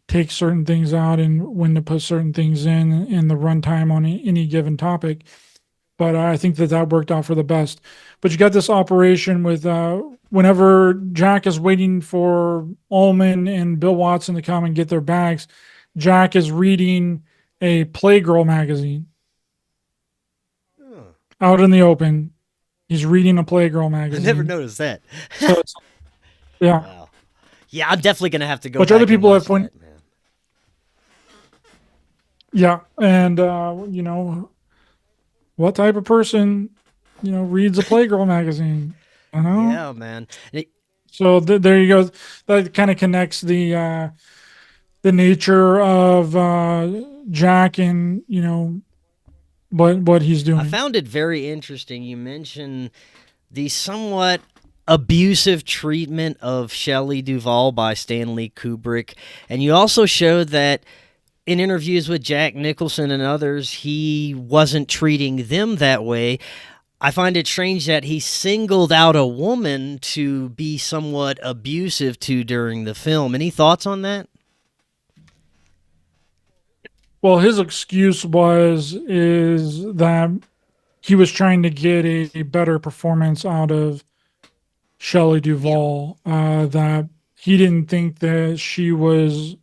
take certain things out and when to put certain things in the runtime on any given topic. But I think that worked out for the best. But you got this operation with whenever Jack is waiting for Ullman and Bill Watson to come and get their bags, Jack is reading a Playgirl magazine Oh, out in the open. He's reading a Playgirl I never magazine. noticed that. So it's, yeah, Wow. Yeah, I'm definitely gonna have to go which other back and people have watch pointed, that, man. yeah, and what type of person, reads a Playgirl magazine? You know, Yeah, man. so there you go. That kind of connects the nature of Jack and what he's I doing. found it very interesting. You mentioned the somewhat abusive treatment of Shelley Duvall by Stanley Kubrick, and you also showed that in interviews with Jack Nicholson and others, he wasn't treating them that way. I find it strange that he singled out a woman to be somewhat abusive to during the film. Any thoughts on that? Well, his excuse is that he was trying to get a better performance out of Shelley Yeah. Duvall. That he didn't think that she was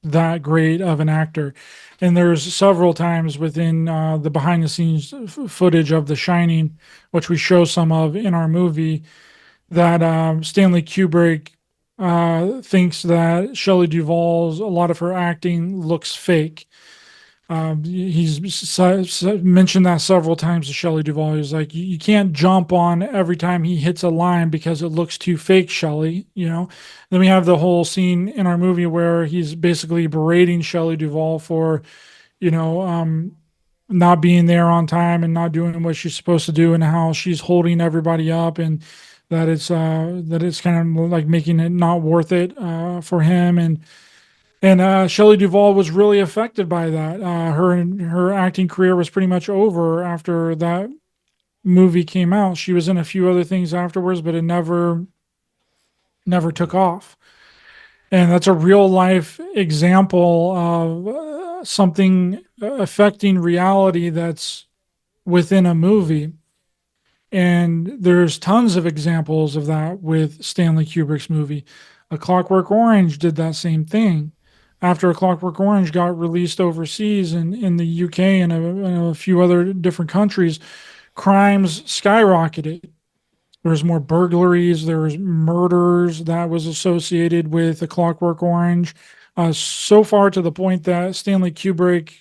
that great of an actor. And there's several times within the behind the scenes footage of The Shining, which we show some of in our movie, that Stanley Kubrick thinks that Shelley Duvall's a lot of her acting looks fake. Mentioned that several times to Shelley Duvall. He's like, you can't jump on every time he hits a line because it looks too fake, Shelley. Then we have the whole scene in our movie where he's basically berating Shelley Duvall for, you know, um, not being there on time and not doing what she's supposed to do, and how she's holding everybody up, and that it's kind of like making it not worth it for him. And Shelley Duvall was really affected by that. Her acting career was pretty much over after that movie came out. She was in a few other things afterwards, but it never took off. And that's a real life example of something affecting reality that's within a movie. And there's tons of examples of that with Stanley Kubrick's movie. A Clockwork Orange did that same thing. After A Clockwork Orange got released overseas in the UK and a few other different countries, crimes skyrocketed, There was more burglaries. There was murders that was associated with the Clockwork Orange. So far to the point that Stanley Kubrick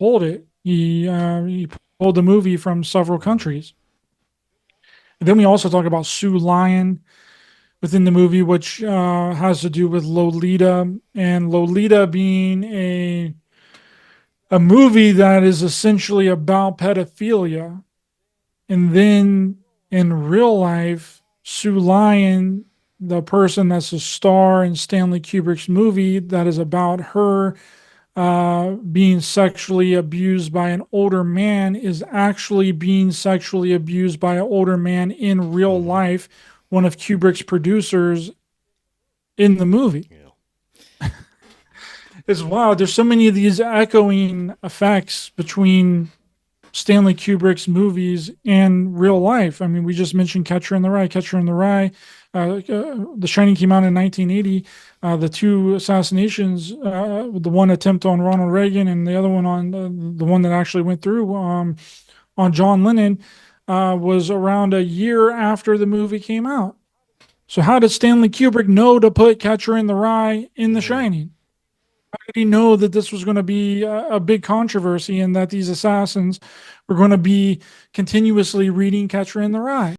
pulled it. He pulled the movie from several countries. And then we also talk about Sue Lyon within the movie, which has to do with Lolita, and Lolita being a movie that is essentially about pedophilia. And then in real life, Sue Lyon, the person that's a star in Stanley Kubrick's movie, that is about her being sexually abused by an older man, is actually being sexually abused by an older man in real Mm-hmm. life, one of Kubrick's producers in the movie. Yeah. It's wild. There's so many of these echoing effects between Stanley Kubrick's movies and real life. I mean, we just mentioned Catcher in the Rye. Catcher in the Rye. The Shining came out in 1980. The two assassinations, the one attempt on Ronald Reagan and the other one on the one that actually went through on John Lennon, was around a year after the movie came out. So how did Stanley Kubrick know to put Catcher in the Rye in The Shining? How did he know that this was going to be a big controversy and that these assassins were going to be continuously reading Catcher in the Rye?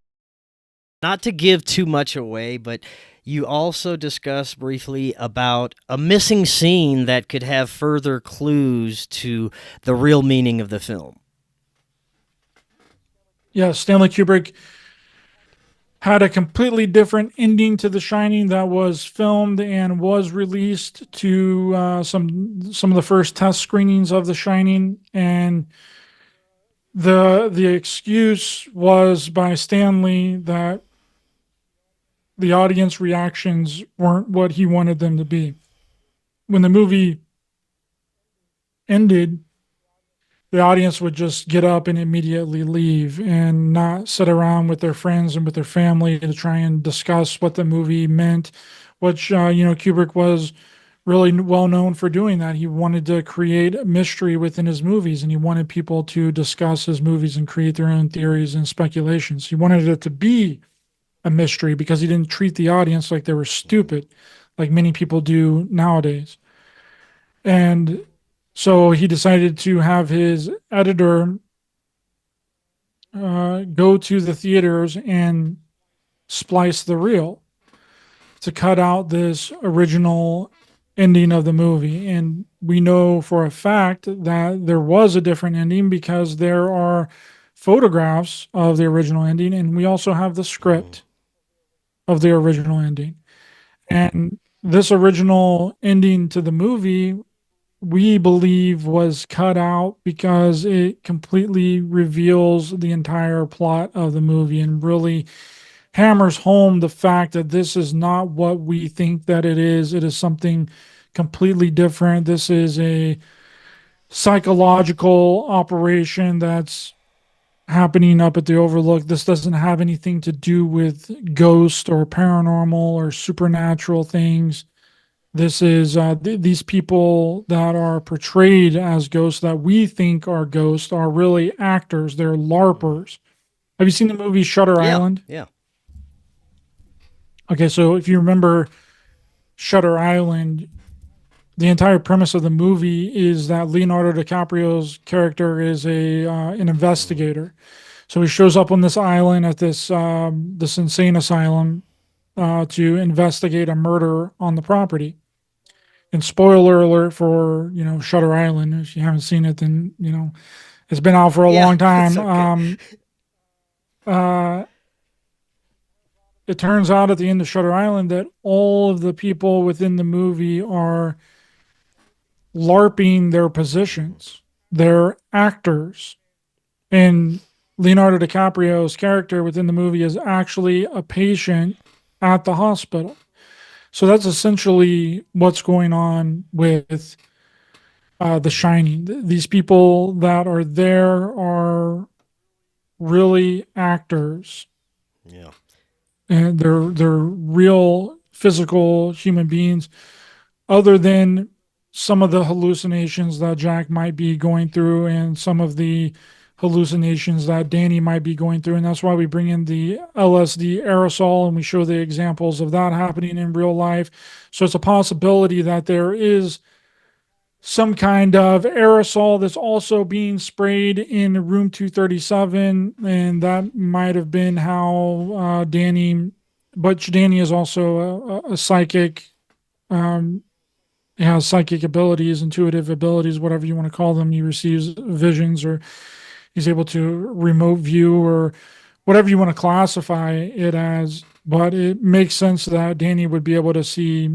Not to give too much away, but you also discuss briefly about a missing scene that could have further clues to the real meaning of the film. Yeah, Stanley Kubrick had a completely different ending to The Shining that was filmed and was released to some of the first test screenings of The Shining, and the excuse was by Stanley that the audience reactions weren't what he wanted them to be. When the movie ended, the audience would just get up and immediately leave and not sit around with their friends and with their family to try and discuss what the movie meant, which, Kubrick was really well known for doing that. He wanted to create a mystery within his movies, and he wanted people to discuss his movies and create their own theories and speculations. He wanted it to be a mystery because he didn't treat the audience like they were stupid, like many people do nowadays. And so he decided to have his editor go to the theaters and splice the reel to cut out this original ending of the movie. And we know for a fact that there was a different ending because there are photographs of the original ending, and we also have the script of the original ending. And this original ending to the movie, we believe, was cut out because it completely reveals the entire plot of the movie and really hammers home the fact that this is not what we think that it is. It is something completely different. This is a psychological operation that's happening up at the Overlook. This doesn't have anything to do with ghost or paranormal or supernatural things. This is these people that are portrayed as ghosts that we think are ghosts are really actors. They're LARPers. Have you seen the movie Shutter Yeah, Island? yeah. Okay, so if you remember Shutter Island, the entire premise of the movie is that Leonardo DiCaprio's character is an investigator. So he shows up on this island at this insane asylum to investigate a murder on the property. And spoiler alert for Shutter Island. If you haven't seen it, then it's been out for a Yeah, long it's time. okay. Uh, it turns out at the end of Shutter Island that all of the people within the movie are LARPing their positions. They're actors. And Leonardo DiCaprio's character within the movie is actually a patient at the hospital. So that's essentially what's going on with The Shining. These people that are there are really actors, Yeah. and they're real physical human beings, other than some of the hallucinations that Jack might be going through and some of the hallucinations that Danny might be going through. And that's why we bring in the LSD aerosol and we show the examples of that happening in real life. So it's a possibility that there is some kind of aerosol that's also being sprayed in room 237. And that might have been how but Danny is also a psychic. Um, has psychic abilities, intuitive abilities, whatever you want to call them. He receives visions, or he's able to remote view, or whatever you want to classify it as. But it makes sense that Danny would be able to see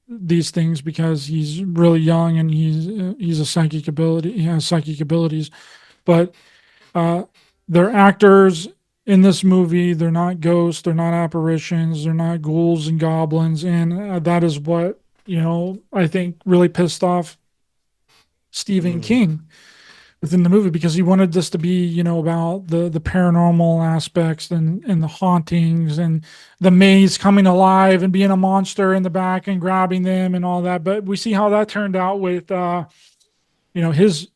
these things because he's really young and he's a psychic ability. He has psychic abilities, but uh, they're actors in this movie. They're not ghosts. They're not apparitions. They're not ghouls and goblins, and that is what I think really pissed off Stephen Mm. King within the movie, because he wanted this to be, about the paranormal aspects and the hauntings and the maze coming alive and being a monster in the back and grabbing them and all that. But we see how that turned out with his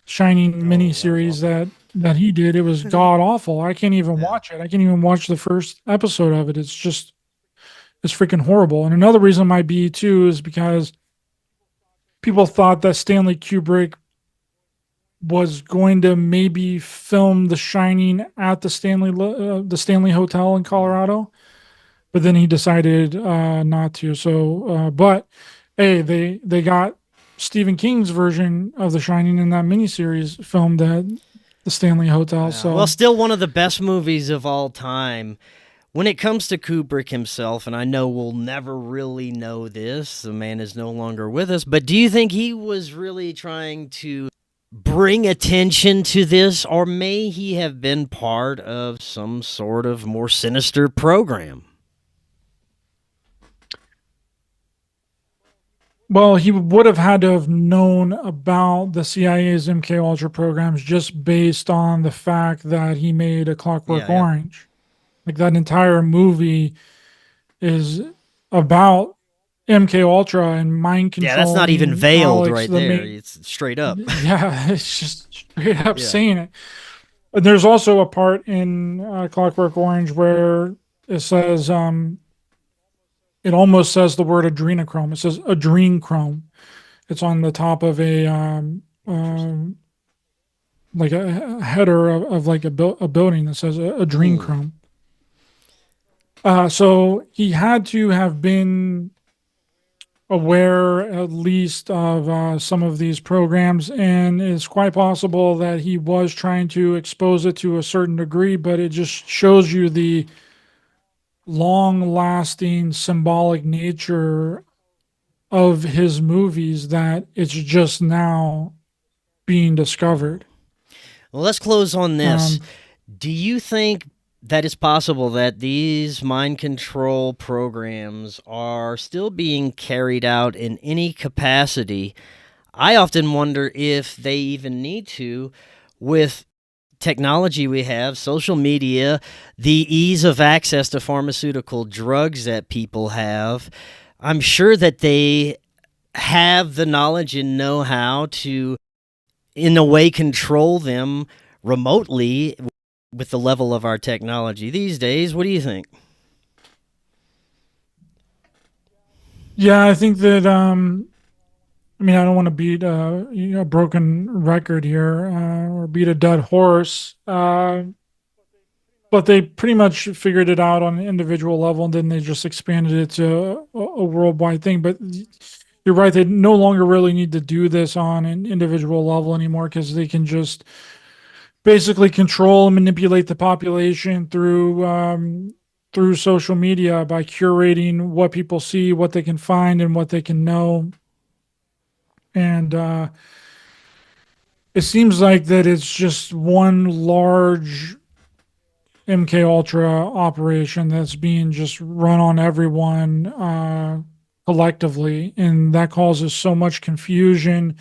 Shining Oh, that was miniseries awful. that he did. It was god awful. I can't even watch it. I can't even watch the first episode of it. It's freaking horrible. And another reason might be too is because people thought that Stanley Kubrick was going to maybe film The Shining at the Stanley Hotel in Colorado, but then he decided not to. So, but hey, they got Stephen King's version of The Shining in that miniseries filmed at the Stanley Hotel. Yeah. Well, So, still one of the best movies of all time. When it comes to Kubrick himself, and I know we'll never really know this, the man is no longer with us, but do you think he was really trying to bring attention to this, or may he have been part of some sort of more sinister program? well, he would have had to have known about the CIA's MK Ultra programs just based on the fact that he made a Clockwork Yeah, yeah. Orange. Like that entire movie is about MK Ultra and mind Yeah, that's not even controlling veiled Alex, right the there. main. It's straight up. Yeah, it's just straight up Yeah. saying it. But there's also a part in Clockwork Orange where it says, it almost says the word adrenochrome. It says adrenochrome. It's on the top of Interesting. like a header of like a building that says Hmm. adrenochrome. So he had to have been aware at least of some of these programs, and it's quite possible that he was trying to expose it to a certain degree, but it just shows you the long lasting symbolic nature of his movies that it's just now being discovered. Well, let's close on this. Um, Do you think that it's possible that these mind control programs are still being carried out in any capacity? I often wonder if they even need to, with technology we have, social media, the ease of access to pharmaceutical drugs that people have. I'm sure that they have the knowledge and know how to, in a way, control them remotely with the level of our technology these days. What do you think? yeah, I think that I mean, I don't want to beat a broken record here or beat a dead horse, but they pretty much figured it out on an individual level, and then they just expanded it to a worldwide thing. But you're right; they no longer really need to do this on an individual level anymore because they can just basically control and manipulate the population through social media by curating what people see, what they can find, and what they can know. And it seems like that it's just one large MK Ultra operation that's being just run on everyone collectively, and that causes so much confusion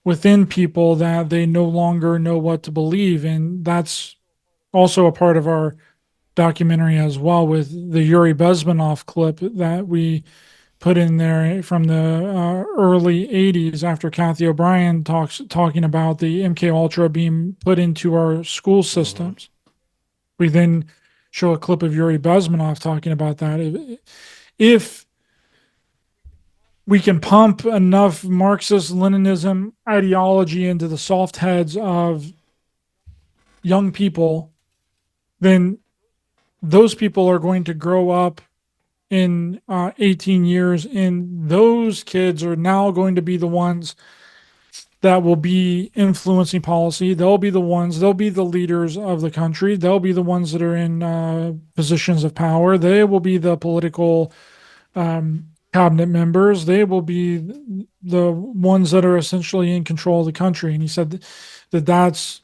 within people that they no longer know what to believe. And that's also a part of our documentary as well, with the Yuri Bezmenov clip that we put in there from the early 80s after Kathy O'Brien talking about the MK Ultra being put into our school systems. We then show a clip of Yuri Bezmenov talking about that. If we can pump enough Marxist-Leninism ideology into the soft heads of young people, then those people are going to grow up in 18 years, and those kids are now going to be the ones that will be influencing policy. They'll be the leaders of the country. They'll be the ones that are in positions of power. They will be the political cabinet members. They will be the ones that are essentially in control of the country. And he said that that's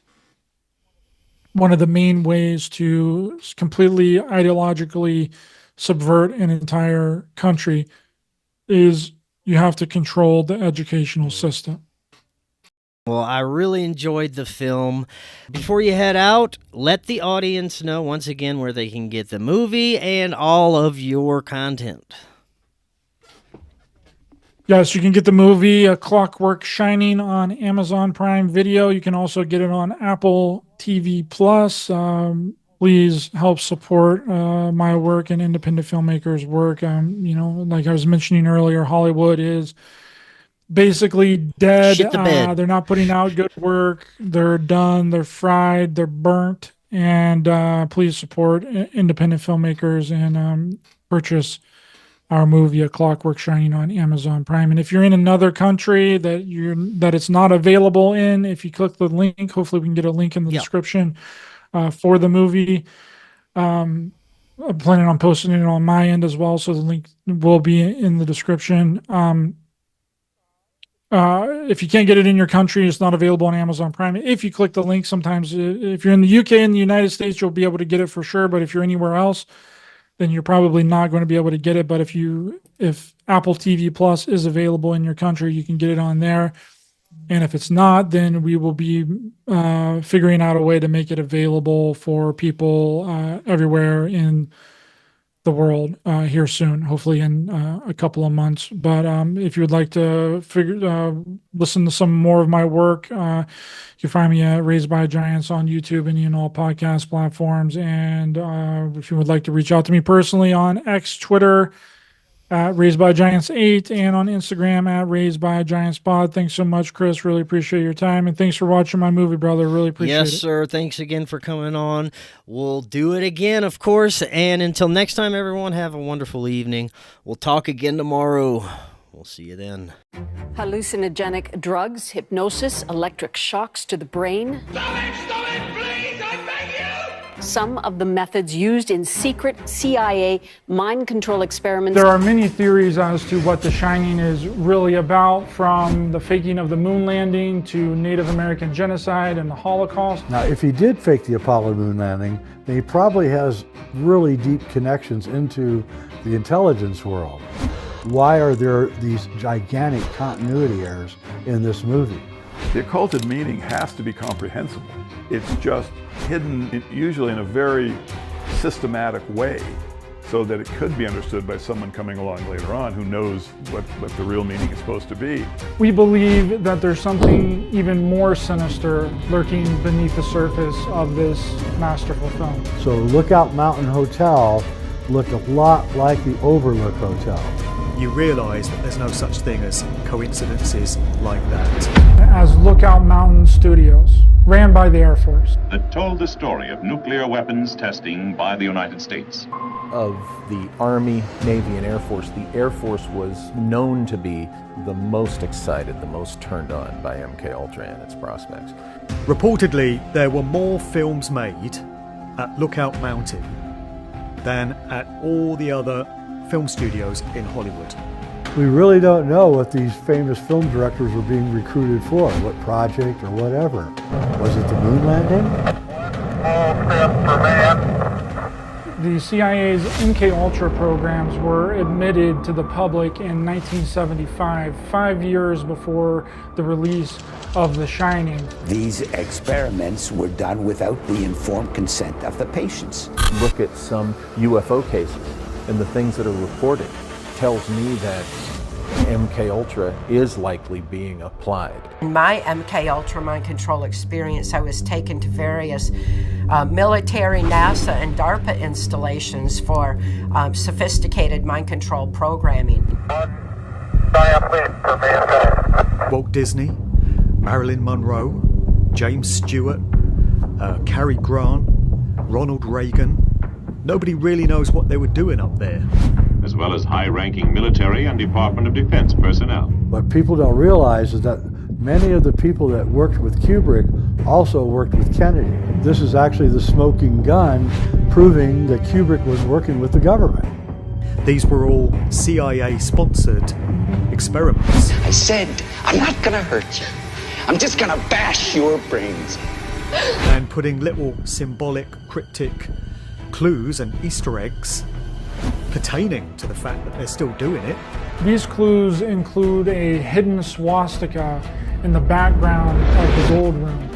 one of the main ways to completely ideologically subvert an entire country is you have to control the educational system. Well, I really enjoyed the film. Before you head out, let the audience know once again where they can get the movie and all of your content. Yes, you can get the movie Clockwork Shining on Amazon Prime Video. You can also get it on Apple TV Plus. Please help support my work and independent filmmakers' work. Like I was mentioning earlier, Hollywood is basically dead. Shit the bed. They're not putting out good work. They're done. They're fried. They're burnt. And please support independent filmmakers and purchase our movie A Clockwork Shining on Amazon Prime. And if you're in another country that it's not available in, if you click the link, hopefully we can get a link in the description for the movie. I'm planning on posting it on my end as well, so the link will be in the description. If you can't get it in your country, it's not available on Amazon Prime. If you click the link, sometimes if you're in the UK and the United States, you'll be able to get it for sure. But if you're anywhere else, then you're probably not going to be able to get it. But if Apple TV Plus is available in your country, you can get it on there. And if it's not, then we will be figuring out a way to make it available for people everywhere in the world here soon, hopefully in a couple of months. But if you would like to listen to some more of my work, you can find me at Raised by Giants on YouTube and in all podcast platforms. And if you would like to reach out to me personally on X, Twitter, at Raised by Giants 8, and on Instagram at Raised by Giants Pod. Thanks so much, Chris. Really appreciate your time, and thanks for watching my movie, brother. Really appreciate it. Yes, sir. Thanks again for coming on. We'll do it again, of course. And until next time, everyone, have a wonderful evening. We'll talk again tomorrow. We'll see you then. Hallucinogenic drugs, hypnosis, electric shocks to the brain. Stop it, please, I beg you! Some of the methods used in secret CIA mind control experiments. There are many theories as to what The Shining is really about, from the faking of the moon landing to Native American genocide and the Holocaust. Now, if he did fake the Apollo moon landing, then he probably has really deep connections into the intelligence world. Why are there these gigantic continuity errors in this movie? The occulted meaning has to be comprehensible. It's just hidden, usually in a very systematic way, so that it could be understood by someone coming along later on who knows what the real meaning is supposed to be. We believe that there's something even more sinister lurking beneath the surface of this masterful film. So Lookout Mountain Hotel looked a lot like the Overlook Hotel. You realise that there's no such thing as coincidences like that. As Lookout Mountain Studios, ran by the Air Force. That told the story of nuclear weapons testing by the United States. Of the Army, Navy, and Air Force, the Air Force was known to be the most excited, the most turned on by MK Ultra and its prospects. Reportedly, there were more films made at Lookout Mountain than at all the other film studios in Hollywood. We really don't know what these famous film directors were being recruited for, what project or whatever. Was it the moon landing? The CIA's MK Ultra programs were admitted to the public in 1975, 5 years before the release of The Shining. These experiments were done without the informed consent of the patients. Look at some UFO cases and the things that are reported. tells me that MK Ultra is likely being applied. In my MK Ultra mind control experience, I was taken to various military, NASA, and DARPA installations for sophisticated mind control programming. Walt Disney, Marilyn Monroe, James Stewart, Cary Grant, Ronald Reagan. Nobody really knows what they were doing up there. As well as high-ranking military and Department of Defense personnel. What people don't realize is that many of the people that worked with Kubrick also worked with Kennedy. This is actually the smoking gun proving that Kubrick was working with the government. These were all CIA-sponsored experiments. I said, I'm not gonna hurt you. I'm just gonna bash your brains. And putting little symbolic, cryptic clues and Easter eggs pertaining to the fact that they're still doing it. These clues include a hidden swastika in the background of the gold room.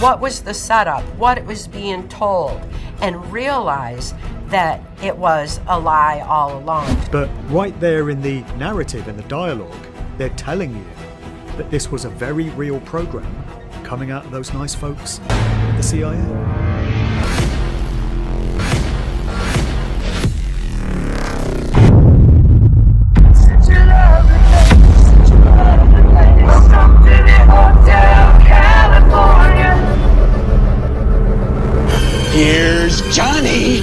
What was the setup, what it was being told, and realize that it was a lie all along. But right there in the narrative, in the dialogue, they're telling you that this was a very real program coming out of those nice folks at the CIA. Here's Johnny!